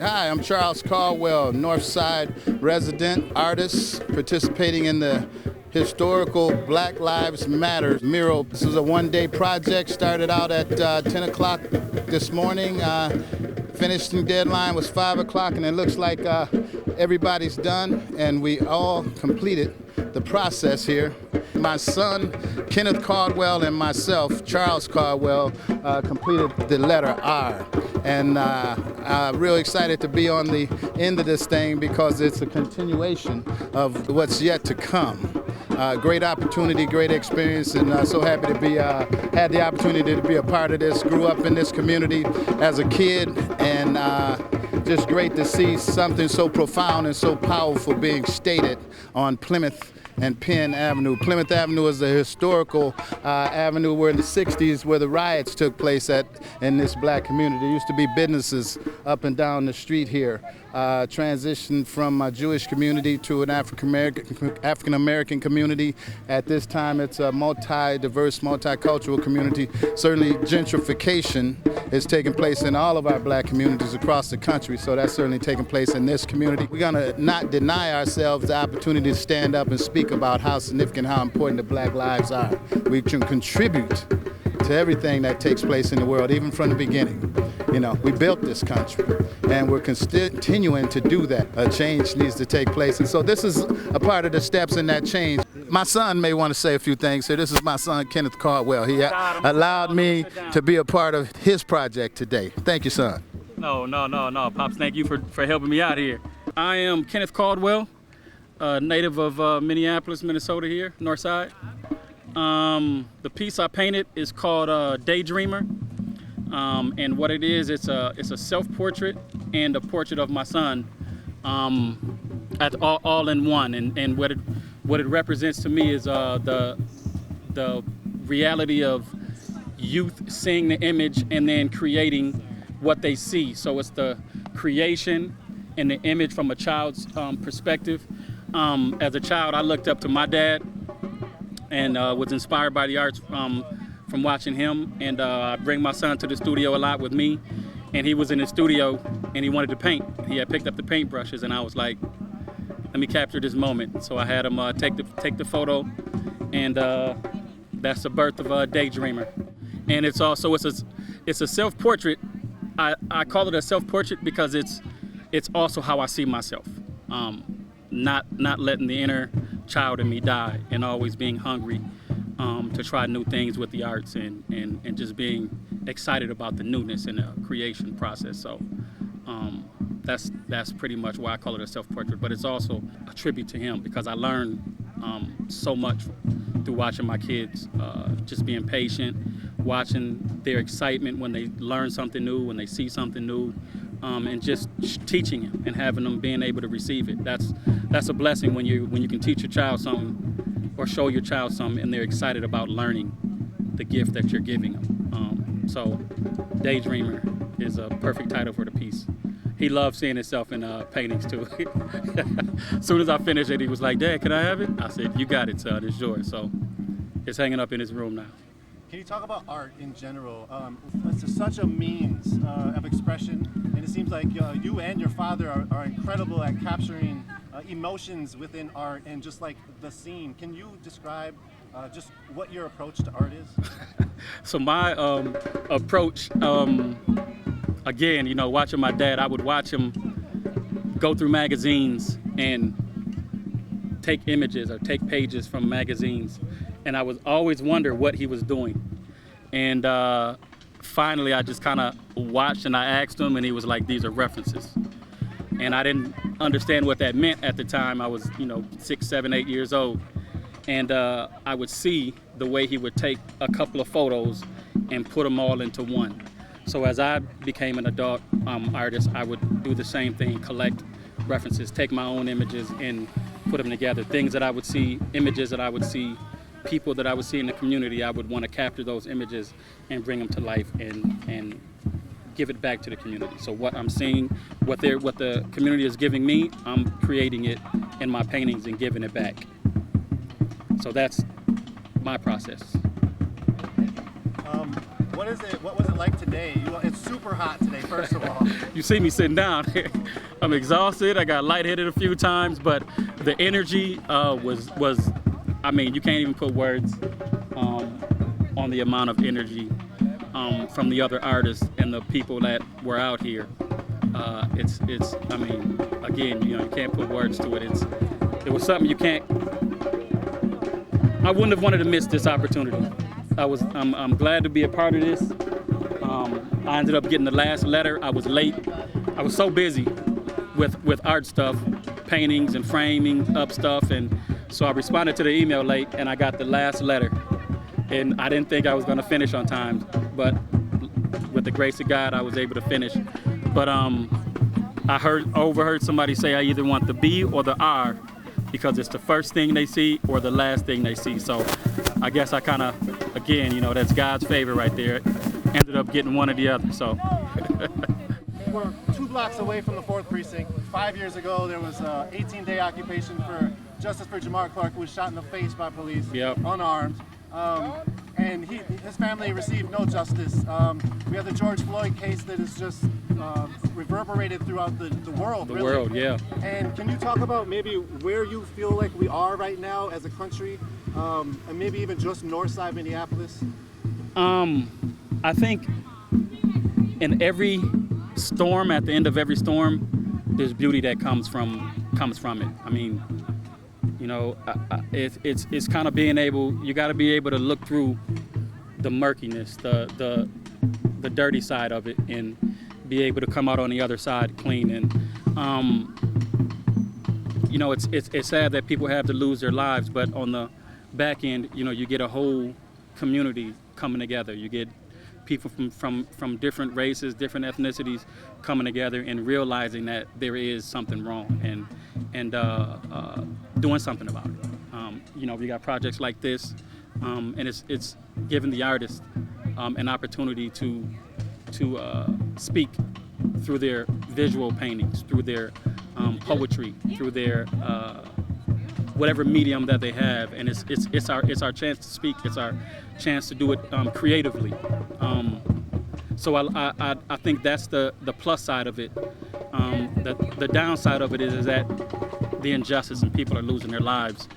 Hi, I'm Charles Caldwell, Northside resident artist participating in the historical Black Lives Matter mural. This is a one-day project, started out at 10 o'clock this morning. Finishing deadline was 5 o'clock, and it looks like everybody's done, and we all completed the process here. My son, Kenneth Caldwell, and myself, Charles Caldwell, completed the letter R. And I'm real excited to be on the end of this thing because it's a continuation of what's yet to come. Great opportunity, great experience, and so happy to be had the opportunity to be a part of this. Grew up in this community as a kid, and just great to see something so profound and so powerful being stated on Plymouth and Penn Avenue. Plymouth Avenue is the historical avenue where in the 60s where the riots took place in this black community. There used to be businesses up and down the street here. Transitioned from a Jewish community to an African American community. At this time it's a multi-diverse, multicultural community. Certainly gentrification is taking place in all of our black communities across the country, so that's certainly taking place in this community. We're gonna not deny ourselves the opportunity to stand up and speak about how significant, how important the black lives are. We can contribute to everything that takes place in the world, even from the beginning. You know, we built this country, and we're continuing to do that. A change needs to take place, and so this is a part of the steps in that change. My son may want to say a few things here. This is my son, Kenneth Caldwell. He allowed me to be a part of his project today. Thank you, son. No, Pops, thank you for helping me out here. I am Kenneth Caldwell, native of Minneapolis, Minnesota here, Northside. The piece I painted is called Daydreamer. And what it is, it's a self-portrait and a portrait of my son, all in one. And what it represents to me is the reality of youth seeing the image and then creating what they see. So it's the creation and the image from a child's perspective. As a child, I looked up to my dad and was inspired by the arts from watching him, and I bring my son to the studio a lot with me, and he was in the studio and he wanted to paint. He had picked up the paintbrushes, and I was like, let me capture this moment. So I had him take the photo, and that's the birth of Daydreamer. And it's a self-portrait. I call it a self-portrait because it's also how I see myself. Not letting the inner child in me die, and always being hungry to try new things with the arts, and just being excited about the newness in the creation process. So that's pretty much why I call it a self-portrait, but it's also a tribute to him because I learned so much through watching my kids, just being patient, watching their excitement when they learn something new, when they see something new, and just teaching them and having them being able to receive it. That's a blessing when you can teach your child something or show your child something and they're excited about learning the gift that you're giving them. So Daydreamer is a perfect title for the piece. He loves seeing himself in paintings too. As soon as I finished it, he was like, "Dad, can I have it?" I said, "You got it, son, it's yours." So it's hanging up in his room now. Can you talk about art in general? It's just such a means of expression, and it seems like you and your father are incredible at capturing emotions within art and just like the scene. Can you describe just what your approach to art is? So my approach, again, you know, watching my dad, I would watch him go through magazines and take images or take pages from magazines. And I was always wonder what he was doing. And finally, I just kind of watched and I asked him, and he was like, "These are references." And I didn't understand what that meant at the time. I was, 6, 7, 8 years old. And I would see the way he would take a couple of photos and put them all into one. So as I became an adult artist, I would do the same thing, collect references, take my own images and put them together. Things that I would see, images that I would see, people that I would see in the community, I would want to capture those images and bring them to life and give it back to the community. So what I'm seeing, what the community is giving me, I'm creating it in my paintings and giving it back. So that's my process. What is it? What was it like today? It's super hot today, first of all. You see me sitting down here. I'm exhausted. I got lightheaded a few times, but the energy was, I mean, you can't even put words on the amount of energy from the other artists and the people that were out here. It's, I mean, again, you know, you can't put words to it. It was something you can't, I wouldn't have wanted to miss this opportunity. I'm glad to be a part of this. I ended up getting the last letter. I was late. I was so busy with art stuff, paintings and framing up stuff, and so I responded to the email late, and I got the last letter. And I didn't think I was gonna finish on time, but with the grace of God, I was able to finish. But I overheard somebody say I either want the B or the R, because it's the first thing they see or the last thing they see. So I guess I kind of, again, you know, that's God's favor right there. Ended up getting one or the other, so. We're 2 blocks away from the 4th precinct. 5 years ago, there was an 18-day occupation for justice for Jamar Clark, who was shot in the face by police, unarmed. And his family received no justice. We have the George Floyd case that is just reverberated throughout the world. The world, yeah. And can you talk about maybe where you feel like we are right now as a country, and maybe even just Northside Minneapolis? I think in every storm, at the end of every storm, there's beauty that comes from it. I mean, you know, it's kind of being able. You got to be able to look through the murkiness, the dirty side of it, and be able to come out on the other side clean. And you know, it's sad that people have to lose their lives, but on the back end, you know, you get a whole community coming together. You get people from different races, different ethnicities coming together and realizing that there is something wrong and doing something about it. You know, we got projects like this, and it's giving the artists an opportunity to speak through their visual paintings, through their poetry, through their whatever medium that they have, and it's our chance to speak. It's our chance to do it creatively. So I think that's the plus side of it. The downside of it is that the injustice and people are losing their lives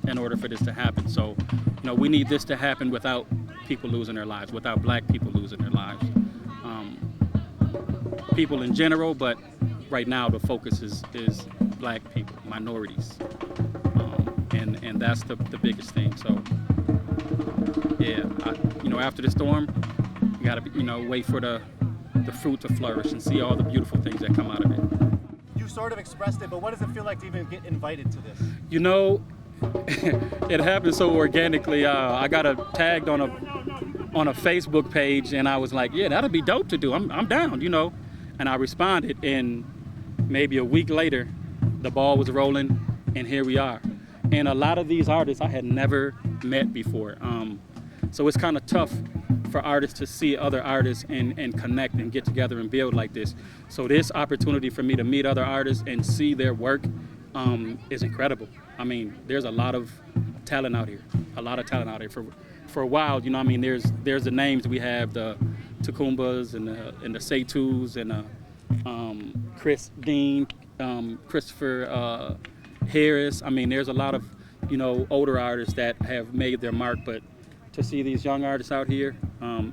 in order for this to happen. So, you know, we need this to happen without people losing their lives, without black people losing their lives. People in general, but right now the focus is black people, minorities, and that's the biggest thing. So, yeah, you know, after the storm, you gotta, you know, wait for the fruit to flourish and see all the beautiful things that come out of it. You sort of expressed it, but what does it feel like to even get invited to this? You know, it happened so organically. I got tagged on a Facebook page, and I was like, yeah, that'll be dope to do. I'm down, you know. And I responded, and maybe a week later, the ball was rolling, and here we are. And a lot of these artists I had never met before. So it's kind of tough for artists to see other artists and connect and get together and build like this. So this opportunity for me to meet other artists and see their work is incredible. I mean, there's a lot of talent out here, For a while, you know, I mean, there's the names we have, the Tacoombas and the Seitus and Chris Dean, Christopher Harris. I mean, there's a lot of, you know, older artists that have made their mark, but to see these young artists out here,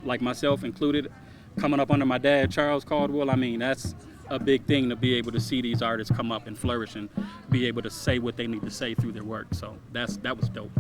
like myself included, coming up under my dad, Charles Caldwell, I mean, that's a big thing to be able to see these artists come up and flourish and be able to say what they need to say through their work. So that was dope.